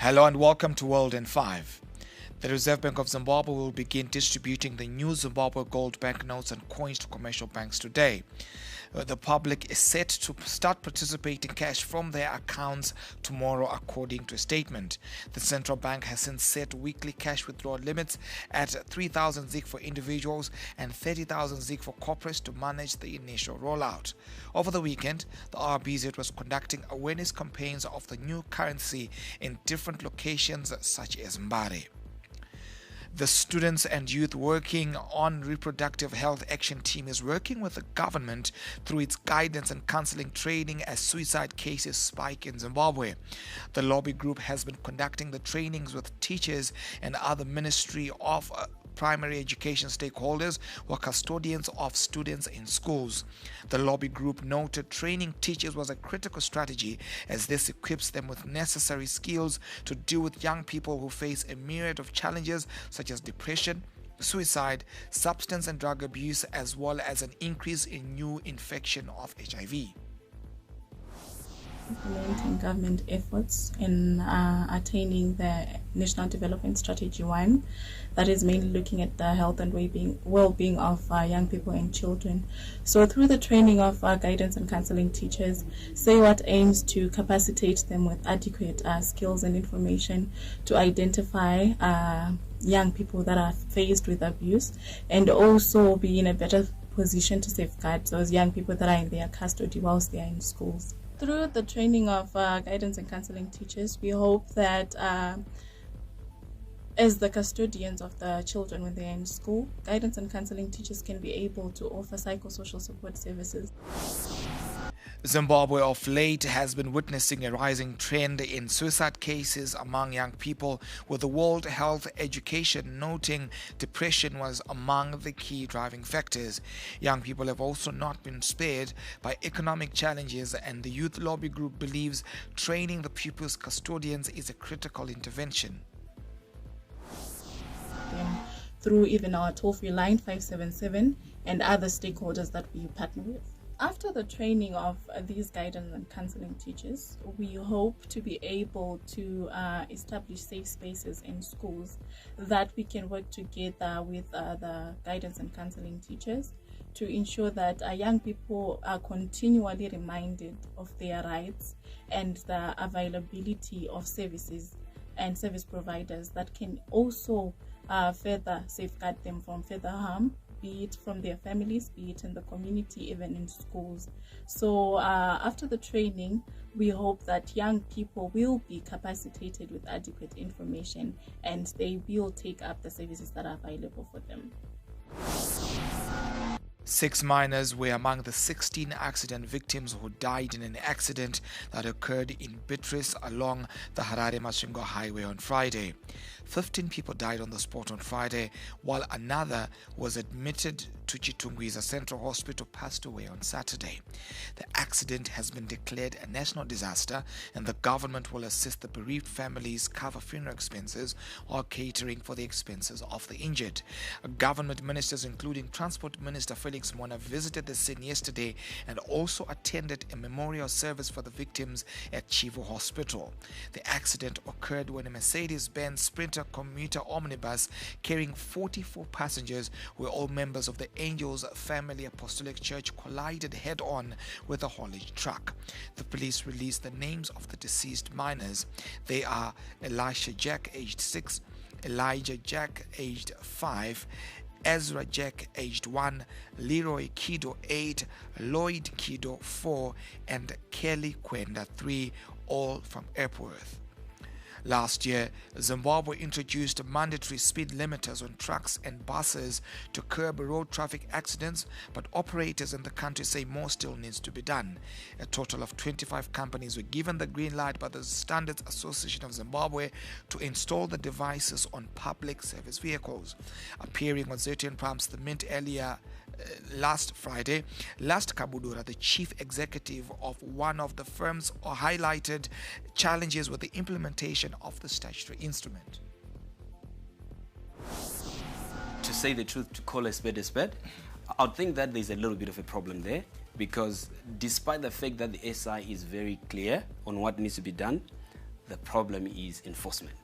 Hello and welcome to World in 5. The Reserve Bank of Zimbabwe will begin distributing the new Zimbabwe gold banknotes and coins to commercial banks today. The public is set to start participating cash from their accounts tomorrow, according to a statement. The central bank has since set weekly cash withdrawal limits at 3,000 ZIG for individuals and 30,000 ZIG for corporates to manage the initial rollout. Over the weekend, the RBZ was conducting awareness campaigns of the new currency in different locations such as Mbare. The Students and Youth Working on Reproductive Health Action Team is working with the government through its guidance and counseling training as suicide cases spike in Zimbabwe. The lobby group has been conducting the trainings with teachers and other Ministry of Primary Education stakeholders who are custodians of students in schools. The lobby group noted training teachers was a critical strategy as this equips them with necessary skills to deal with young people who face a myriad of challenges such as depression, suicide, substance and drug abuse, as well as an increase in new infection of HIV. Implementing government efforts in attaining the National Development Strategy 1, that is mainly looking at the health and well-being of young people and children. So through the training of guidance and counseling teachers, what aims to capacitate them with adequate skills and information to identify young people that are faced with abuse and also be in a better position to safeguard those young people that are in their custody whilst they are in schools. Through the training of guidance and counseling teachers, we hope that as the custodians of the children when they are in school, guidance and counseling teachers can be able to offer psychosocial support services. Zimbabwe of late has been witnessing a rising trend in suicide cases among young people, with the World Health Education noting depression was among the key driving factors. Young people have also not been spared by economic challenges, and the youth lobby group believes training the pupils' custodians is a critical intervention. Through even our toll-free line 577 and other stakeholders that we partner with. After the training of these guidance and counseling teachers, we hope to be able to establish safe spaces in schools that we can work together with the guidance and counseling teachers to ensure that young people are continually reminded of their rights and the availability of services and service providers that can also further safeguard them from further harm, be it from their families, be it in the community, even in schools. So after the training, we hope that young people will be capacitated with adequate information and they will take up the services that are available for them. 6 miners were among the 16 accident victims who died in an accident that occurred in Beatrice along the Harare-Masvingo highway on Friday. 15 people died on the spot on Friday, while another was admitted to Chitungwiza Central Hospital passed away on Saturday. The accident has been declared a national disaster, and the government will assist the bereaved families cover funeral expenses or catering for the expenses of the injured. Government ministers, including Transport Minister Felix Mona, visited the scene yesterday and also attended a memorial service for the victims at Chivo Hospital. The accident occurred when a Mercedes-Benz Sprinter commuter omnibus carrying 44 passengers, who were all members of the Angels Family Apostolic Church, collided head-on with a haulage truck. The police released the names of the deceased miners. They are Elisha Jack, aged 6, Elijah Jack, aged 5, Ezra Jack, aged 1, Leroy Kido, 8, Lloyd Kido, 4, and Kelly Kwenda, 3, all from Epworth. Last year, Zimbabwe introduced mandatory speed limiters on trucks and buses to curb road traffic accidents, but operators in the country say more still needs to be done. A total of 25 companies were given the green light by the Standards Association of Zimbabwe to install the devices on public service vehicles. Appearing on ZTN Pumps the Mint earlier last Friday, Last Kabudura, the chief executive of one of the firms, highlighted challenges with the implementation of the statutory instrument. To say the truth, to call a spade, I would think that there's a little bit of a problem there, because despite the fact that the SI is very clear on what needs to be done, The problem is enforcement.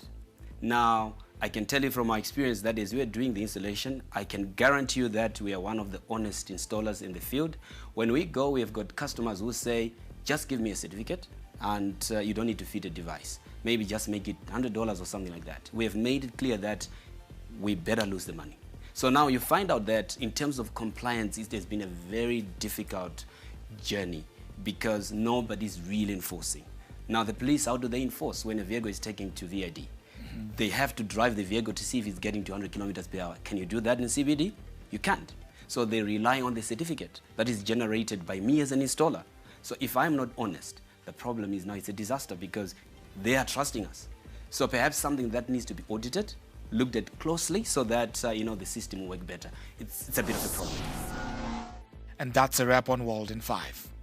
Now, I can tell you from my experience that as we are doing the installation, I can guarantee you that we are one of the honest installers in the field. When we go, we have got customers who say, just give me a certificate and you don't need to fit a device. Maybe just make it $100 or something like that. We have made it clear that we better lose the money. So now you find out that in terms of compliance, it has been a very difficult journey because nobody's really enforcing. Now the police, how do they enforce when a vehicle is taken to VID? They have to drive the vehicle to see if it's getting to 100 kilometers per hour. Can you do that in CBD? You can't. So they rely on the certificate that is generated by me as an installer. So if I'm not honest, the problem is now it's a disaster because they are trusting us. So perhaps something that needs to be audited, looked at closely so that the system will work better. It's a bit of a problem. And that's a wrap on World in 5.